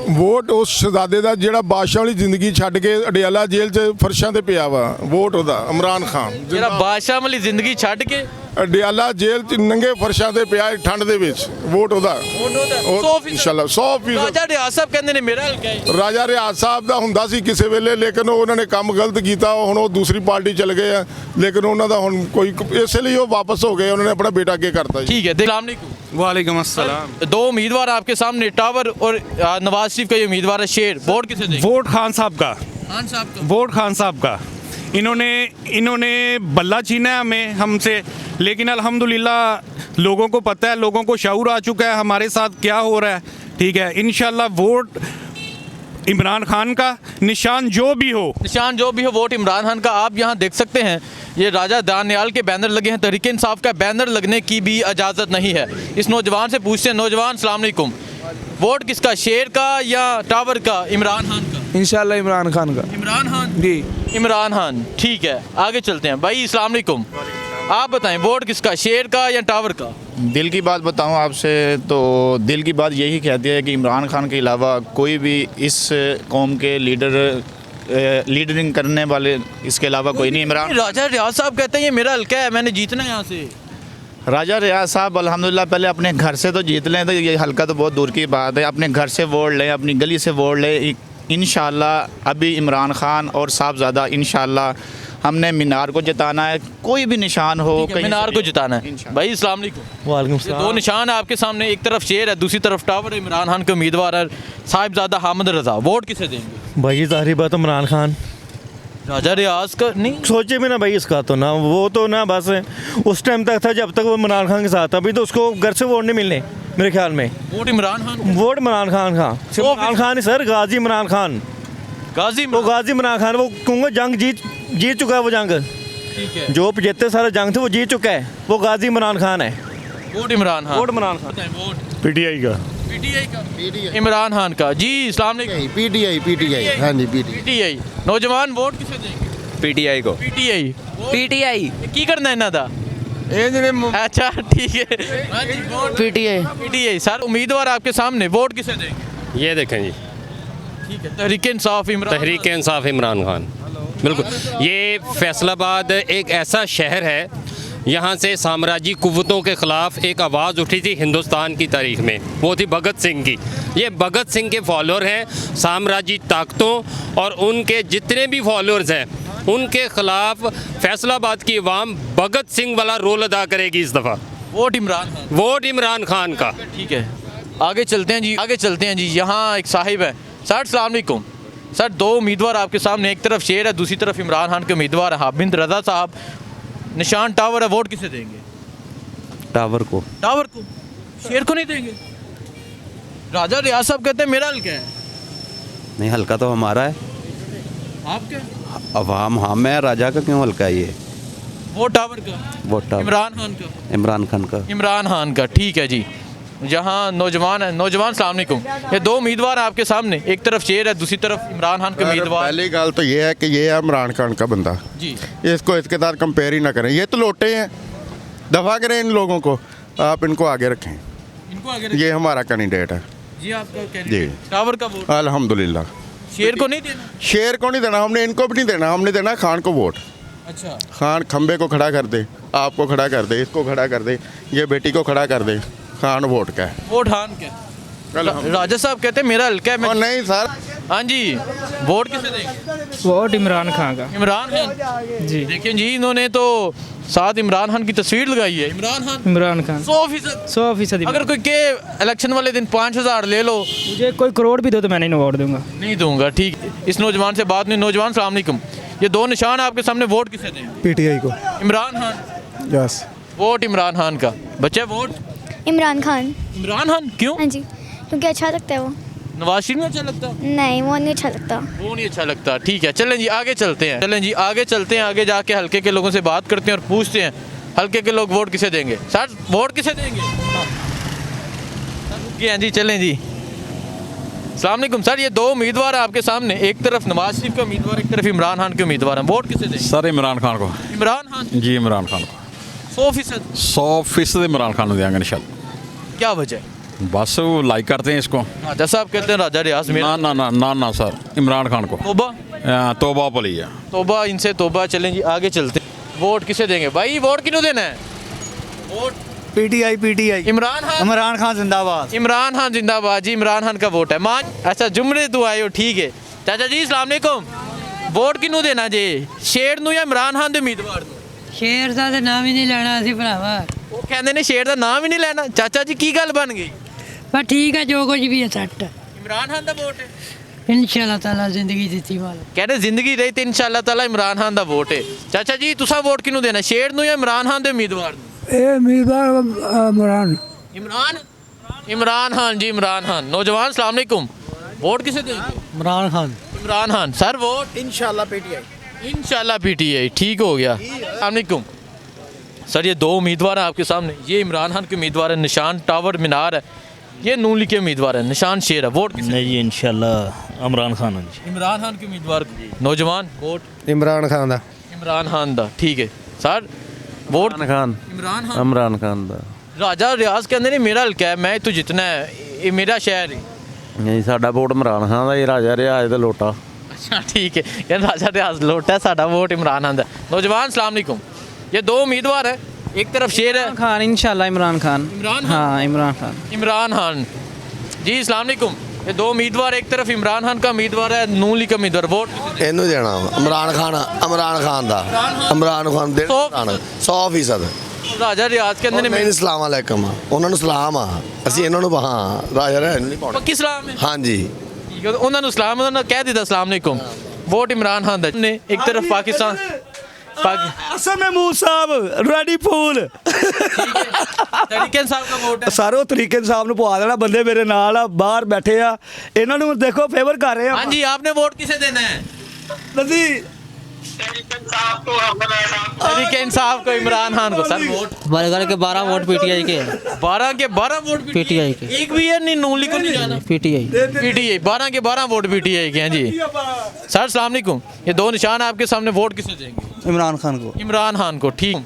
Vote ਉਸ ਸ਼ਹਜ਼ਾਦੇ ਦਾ ਜਿਹੜਾ ਬਾਦਸ਼ਾਹ ਵਾਲੀ ਜ਼ਿੰਦਗੀ ਛੱਡ ਕੇ ਅਡਿਆਲਾ ਜੇਲ੍ਹ 'ਚ ਫਰਸ਼ਾਂ ਤੇ ਪਿਆ ਵਾ। ਵੋਟ ਉਹਦਾ ਇਮਰਾਨ ਖਾਨ ਜਿਹੜਾ ਬਾਦਸ਼ਾਹ ਵਾਲੀ ਜ਼ਿੰਦਗੀ ਛੱਡ ਕੇ ਅਡਿਆਲਾ ਜੇਲ੍ਹ 'ਚ ਨੰਗੇ ਫਰਸ਼ਾਂ ਤੇ ਪਿਆ ਠੰਡ ਦੇ ਵਿੱਚ। ਵੋਟ ਉਹਦਾ ਇਨਸ਼ਾਅੱਲਾ 100%। ਰਾਜਾ ਰਿਆਜ਼ ਸਾਹਿਬ ਕਹਿੰਦੇ ਨੇ ਮੇਰਾ ਹਲਕਾ ਹੈ। ਰਾਜਾ ਰਿਆਜ਼ ਸਾਹਿਬ ਦਾ ਹੁੰਦਾ ਸੀ ਕਿਸੇ ਵੇਲੇ, ਲੇਕਿਨ ਉਹਨਾਂ ਨੇ ਕੰਮ ਗਲਤ ਕੀਤਾ। ਹੁਣ ਉਹ ਦੂਸਰੀ ਪਾਰਟੀ ਚਲ ਗਏ ਆ, ਲੇਕਿਨ ਉਹਨਾਂ ਦਾ ਹੁਣ ਕੋਈ ਇਸੇ ਲਈ ਉਹ ਵਾਪਸ ਹੋ ਗਏ। ਉਹਨਾਂ ਨੇ ਆਪਣਾ ਬੇਟਾ ਅੱਗੇ करता जी। ठीक है, अस्सलाम वालेकुम। वालेकुम अस्सलाम। दो उम्मीदवार आपके सामने, टावर और नवाज शरीफ का ये उम्मीदवार है शेर। वोट किसे देंगे? वोट खान साहब का। खान साहब का। वोट खान साहब का। इन्होंने बल्ला छीना है हमें हमसे, लेकिन अल्हम्दुलिल्लाह लोगों को पता है, लोगों को शऊर आ चुका है हमारे साथ क्या हो रहा है। ठीक है, इंशाल्लाह वोट इमरान खान का। निशान जो भी हो वोट इमरान खान का। आप यहाँ देख सकते हैं ये राजा दानियाल के बैनर लगे हैं। तहरीक इंसाफ का बैनर लगने की भी इजाज़त नहीं है। इस नौजवान से पूछते हैं। नौजवान अस्सलाम वालेकुम, वोट किसका, शेर का या टावर का? इमरान खान का। इंशाल्लाह इमरान खान का। इमरान खान जी, इमरान खान। ठीक है, आगे चलते हैं। भाई अस्सलाम वालेकुम, आप बताएं वोट किसका, शेर का या टावर का? दिल की बात बताऊं आपसे तो दिल की बात यही कहती है कि इमरान खान के अलावा कोई भी इस कौम के लीडरिंग करने वाले इसके अलावा कोई नहीं। इमरान राजा रियाज साहब कहते हैं ये मेरा हल्का है, मैंने जीतना है यहाँ से। राजा रियाज साहब अल्हम्दुलिल्लाह पहले अपने घर से तो जीत लें, तो ये हल्का तो बहुत दूर की बात है। अपने घर से वोट लें, अपनी गली से वोट लें। इंशाल्लाह अभी इमरान खान और साहबजादा इंशाल्लाह हमने मीनार को जिताना है। कोई भी निशान हो, मीनार को जिताना है। भाई अस्सलाम वालेकुम। वालेकुम ये दो निशान है आपके सामने, एक तरफ शेर है, दूसरी तरफ टावर है। इमरान खान के उम्मीदवार है साहिबजादा हामिद रजा। वोट किसे देंगे? भाई जाहिर बात इमरान खान। राजा रियाज का नहीं सोचे भी ना भाई, इसका तो ना वो तो ना बस उस टाइम तक था जब तक वो इमरान खान के साथ था। अभी तो उसको घर से वोट नहीं मिलने मेरे ख्याल में। वोट इमरान खान। वोट इमरान खान का। इमरान खान ही सर, गाजी इमरान खान। गाजी वो गाजी इमरान खान, वो क्योंकि जंग जीत चुका है। वो जंग ठीक है, जो 75 सारे जंग थे वो जीत चुका है। वो गाजी इमरान खान है। Vote Imran Khan. Vote Imran Khan. Vote PTI का। पीटीआई का। इमरान खान का। जी अस्सलाम वालेकुम। पीटीआई हाँ जी पीटीआई। नौजवान वोट किसे देंगे? पीटीआई को। पीटीआई। पीटीआई की करना है ना था। अच्छा ठीक है, हाँ जी, वोट पीटीआई पीटीआई। सर उम्मीदवार आपके सामने, वोट किसे देंगे? ये देखें जी, ठीक है, तहरीक इंसाफ इमरान। तहरीक इंसाफ इमरान खान। बिल्कुल, ये फैसलाबाद एक ऐसा शहर है, यहाँ से साम्राज्यी कुव्वतों के ख़िलाफ़ एक आवाज़ उठी थी हिंदुस्तान की तारीख में, वो थी भगत सिंह की। ये भगत सिंह के फॉलोअर हैं, साम्राज्यी ताकतों और उनके जितने भी फॉलोअर्स हैं उनके ख़िलाफ़ फैसलाबाद की अवाम भगत सिंह वाला रोल अदा करेगी इस दफ़ा। वोट इमरान खान। वोट इमरान खान का। ठीक है, आगे चलते हैं जी, आगे चलते हैं जी। यहाँ एक साहिब है। सर अस्सलाम वालेकुम। सर दो उम्मीदवार आपके सामने, एक तरफ शेर है, दूसरी तरफ इमरान खान के उम्मीदवार है हामिद रजा साहब। निशान टावर है, वोट किसे देंगे? टावर को। टावर को। शेर को नहीं देंगे? राजा रियाज साहब कहते हैं मेरा हल्का है। नहीं, हल्का तो हमारा है। आपके? अवाम हम है, राजा का क्यों हल्का है ये? वो टावर का। वो टावर इमरान खान का। इमरान खान का। इमरान खान का। ठीक है जी। जहाँ नौजवान है, नौजवान अस्सलाम वालेकुम। ये दो उम्मीदवार हैं आपके सामने, एक तरफ शेर है, दूसरी तरफ इमरान खान के उम्मीदवार। पहली गल तो ये है कि ये है इमरान खान का बंदा जी। इसको इसके साथ कंपेयर ही ना करें। ये तो लोटे हैं, दफा करें इन लोगों को। आप इनको आगे रखें, इनको आगे ये हमारा कैंडिडेट है जी। आपका जी। कैंडिडेट टावर का वोट। अल्हम्दुलिल्लाह। शेर को नहीं देना? शेर को नहीं देना, हमने इनको भी नहीं देना, हमने देना खान को वोट। अच्छा, खान खंबे को खड़ा कर दे, आपको खड़ा कर दे, इसको खड़ा कर दे, ये बेटी को खड़ा कर दे। खान वोट का है। वोट खान का। राजा साहब कहते हैं मेरा हल्का है। और नहीं सर, हाँ जी, वोट किसे देंगे? वोट इमरान खान का। इमरान खान जी। देखिए जी, इन्होंने तो साथ इमरान खान की तस्वीर लगाई है। इमरान खान 100%। 100%। अगर कोई के इलेक्शन वाले दिन 5000 ले लो, मुझे कोई करोड़ भी दो तो मैं नहीं वोट दूंगा। नहीं दूंगा। ठीक, इस नौजवान से बात नहीं। नौजवान अस्सलाम वालेकुम। ये दो निशान आपके सामने, वोट किसे दें? पीटीआई को। इमरान खान। यस। वोट इमरान खान का। बच्चे वोट इमरान खान। इमरान खान क्यों? हाँ जी, क्योंकि अच्छा लगता है वो। नवाज शरीफ नहीं अच्छा लगता? नहीं, वो नहीं अच्छा लगता। वो नहीं अच्छा लगता। ठीक है, चलें जी आगे चलते हैं। चलें जी आगे चलते हैं। आगे जाके हल्के के लोगों से बात करते हैं और पूछते हैं हल्के के लोग वोट किसे देंगे। सर वोट किसे देंगे? हाँ जी, चलें जी। अस्सलाम वालेकुम। सर ये दो उम्मीदवार हैं आपके सामने, एक तरफ नवाज शरीफ का उम्मीदवार, एक तरफ इमरान खान के उम्मीदवार हैं। वोट किसे देंगे? सर इमरान खान को। इमरान खान जी, इमरान खान को 100%। 100% इमरान खान को देंगे इंशाल्लाह। क्या वजह है? बस वो लाइक करते हैं इसको। राजा साहब कहते हैं राजा रियाज मेरा ना ना ना ना ना सर, इमरान खान को। तोबा तोबा पली है। तोबा, इनसे तोबा। चलें जी आगे चलते हैं। वोट किसे देंगे भाई? वोट किन्हों देना है? Vote PTI PTI Imran Khan. Imran Khan जिंदाबाद। इमरान खान जिंदाबाद जी। इमरान खान का वोट है मान। अच्छा जुमरे तो आए हो, ठीक है। चाचा जी अस्सलाम वालेकुम। वोट किन्हों देना जी? शेर नूं या इमरान खान दे उम्मीदवार नूं? ਸ਼ੇਰ ਦਾ ਤਾਂ ਨਾਮ ਹੀ ਨਹੀਂ ਲੈਣਾ ਅਸੀਂ ਭਰਾਵਾ। ਉਹ ਕਹਿੰਦੇ ਨੇ ਸ਼ੇਰ ਦਾ ਨਾਮ ਹੀ ਨਹੀਂ ਲੈਣਾ। ਚਾਚਾ ਜੀ ਕੀ ਗੱਲ ਬਣ ਗਈ? ਪਰ ਠੀਕ ਹੈ ਜੋ ਕੁਝ ਵੀ ਹੈ ਸੱਟ ਇਮਰਾਨ ਖਾਨ ਦਾ ਵੋਟ ਹੈ। ਇਨਸ਼ਾਅੱਲਾ ਤਾਲਾ ਜ਼ਿੰਦਗੀ ਦਿੱਤੀ ਵਾਲਾ। ਕਹਿੰਦੇ ਜ਼ਿੰਦਗੀ ਰਹੀ ਤੇ ਇਨਸ਼ਾਅੱਲਾ ਤਾਲਾ ਇਮਰਾਨ ਖਾਨ ਦਾ ਵੋਟ ਹੈ। ਚਾਚਾ ਜੀ ਤੁਸੀਂ ਵੋਟ ਕਿਹਨੂੰ ਦੇਣਾ? ਸ਼ੇਰ ਨੂੰ ਜਾਂ ਇਮਰਾਨ ਖਾਨ ਦੇ ਉਮੀਦਵਾਰ ਨੂੰ? ਇਹ ਉਮੀਦਵਾਰ ਇਮਰਾਨ। इमरान खान जी। इमरान खान। नौजवान अस्सलाम वालेकुम। वोट किसे देंगे? ਇਮਰਾਨ ਖਾਨ। इमरान खान। सर वोट इंशाल्लाह पीटीआई। इंशाल्लाह पीटीआई। ठीक हो गया। अस्सलाम वालेकुम सर, ये दो उम्मीदवार हैं आपके सामने। ये इमरान खान के उम्मीदवार है, निशान टावर मीनार है। ये नून लीग के उम्मीदवार है, निशान शेर है। वोट किसे? नहीं जी इंशाल्लाह इमरान खान जी। इमरान खान के उम्मीदवार नौजवान। वोट इमरान खान दा। इमरान खान दा। ठीक है सर वोट खान इमरान खान। इमरान खान दा राजा रियाज कहते ने मेरा हल्का है, मैं तो जितना है, ये मेरा शहर है। नहीं साडा वोट इमरान खान दा, ये राजा रियाज दा लोटा। अच्छा ठीक है, यार राजा रियाज लोटा है, साडा वोट इमरान खान दा। नौजवान अस्सलाम वालेकुम। ये दो उम्मीदवार है, एक तरफ शेर है ਖਾਨ ਇਨਸ਼ਾਅੱਲਾ ਇਮਰਾਨ ਖਾਨ। इमरान ਹਾਂ ਇਮਰਾਨ ਖਾਨ। इमरान खान जी। अस्सलाम वालेकुम। ये दो उम्मीदवार, एक तरफ इमरान खान का उम्मीदवार है, नून लीग का उम्मीदवार। वोट ਇਹਨੂੰ ਦੇਣਾ ਇਮਰਾਨ ਖਾਨ ਦਾ। ਇਮਰਾਨ ਖਾਨ ਦੇ 100%। राजा रियाज कहते ने ਨਹੀਂ ਸਲਾਮ ਅਲੈਕਮ ਉਹਨਾਂ ਨੂੰ ਸਲਾਮ ਆ, ਅਸੀਂ ਇਹਨਾਂ ਨੂੰ ਹਾਂ ਰਾਜਾ ਰਹਿ ਨਹੀਂ ਪਾਉਣਾ। पक्की सलाम है। ਹਾਂਜੀ ठीक है, उन्होंने सलाम उन्होंने कह दिया अस्सलाम वालेकुम। वोट इमरान खान दा ने एक तरफ पाकिस्तान असम महमूद साहब रेडी फूल तरीके साहब का वोट है। ਸਾਰੋ ਤਰੀਕੇ ਸਾਹਿਬ ਨੂੰ ਪਵਾ ਦੇਣਾ। ਬੰਦੇ ਮੇਰੇ ਨਾਲ ਆ, ਬਾਹਰ ਬੈਠੇ ਆ, ਇਹਨਾਂ ਨੂੰ ਦੇਖੋ ਫੇਵਰ ਕਰ ਰਹੇ ਆ। हाँ जी आपने वोट किसे देना है? ਨਦੀ तरीके इंसाफ को, इमरान खान को। सर वोट बरगढ़ के 12 वोट पीटीआई के। 12 के 12 वोट पीटीआई के। एक भी है नहीं, नून लीग को नहीं जाना। पीटीआई। पीटीआई 12 के 12 वोट पीटीआई के हैं जी। सर अस्सलाम वालेकुम। ये दो निशान आपके सामने, वोट किसे देंगे? इमरान खान को। इमरान खान को। ठीक।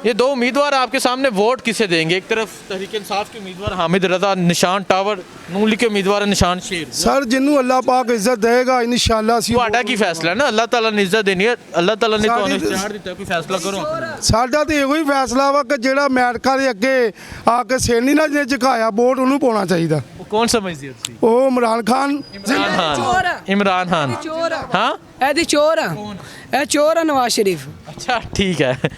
ये दो उम्मीदवार आपके सामने, वोट किसे देंगे? एक तरफ तहरीक इंसाफ के उम्मीदवार हामिद रजा, निशान टावर। नून लीग के उम्मीदवार निशान शेर। सर जिन्हों अल्लाह पाक इज्जत देगा इंशाल्लाह ਅਸੀਂ ਤੁਹਾਡਾ ਕੀ ਫੈਸਲਾ ਹੈ ਨਾ? ਅੱਲਾਹ ਤਾਲਾ ਨੇ ਇੱਜ਼ਤ ਦੇਣੀ ਹੈ, ਅੱਲਾਹ ਤਾਲਾ ਨੇ ਤੁਹਾਨੂੰ ਇਖਤਿਆਰ ਦਿੱਤਾ, ਕੋਈ ਫੈਸਲਾ ਕਰੋ। ਸਾਡਾ ਤੇ ਇਹੋ ਹੀ ਫੈਸਲਾ ਵਾ ਕਿ ਜਿਹੜਾ ਅਮਰੀਕਾ ਦੇ ਅੱਗੇ ਆ ਕੇ ਸੈਣੀ ਨਾਲ ਜਿਹਨੇ ਝੁਕਾਇਆ ਵੋਟ ਉਹਨੂੰ ਪਾਉਣਾ ਚਾਹੀਦਾ। ਉਹ ਕੌਣ ਸਮਝਦੀ ਹੈ ਤੁਸੀਂ? ਉਹ ਇਮਰਾਨ ਖਾਨ। इमरान खान। इमरान खान। हाँ ਇਹਦੀ ਚੋਰ ਆ। ਇਹ ਚੋਰ ਆ ਨਵਾਜ਼ ਸ਼ਰੀਫ। अच्छा ठीक है।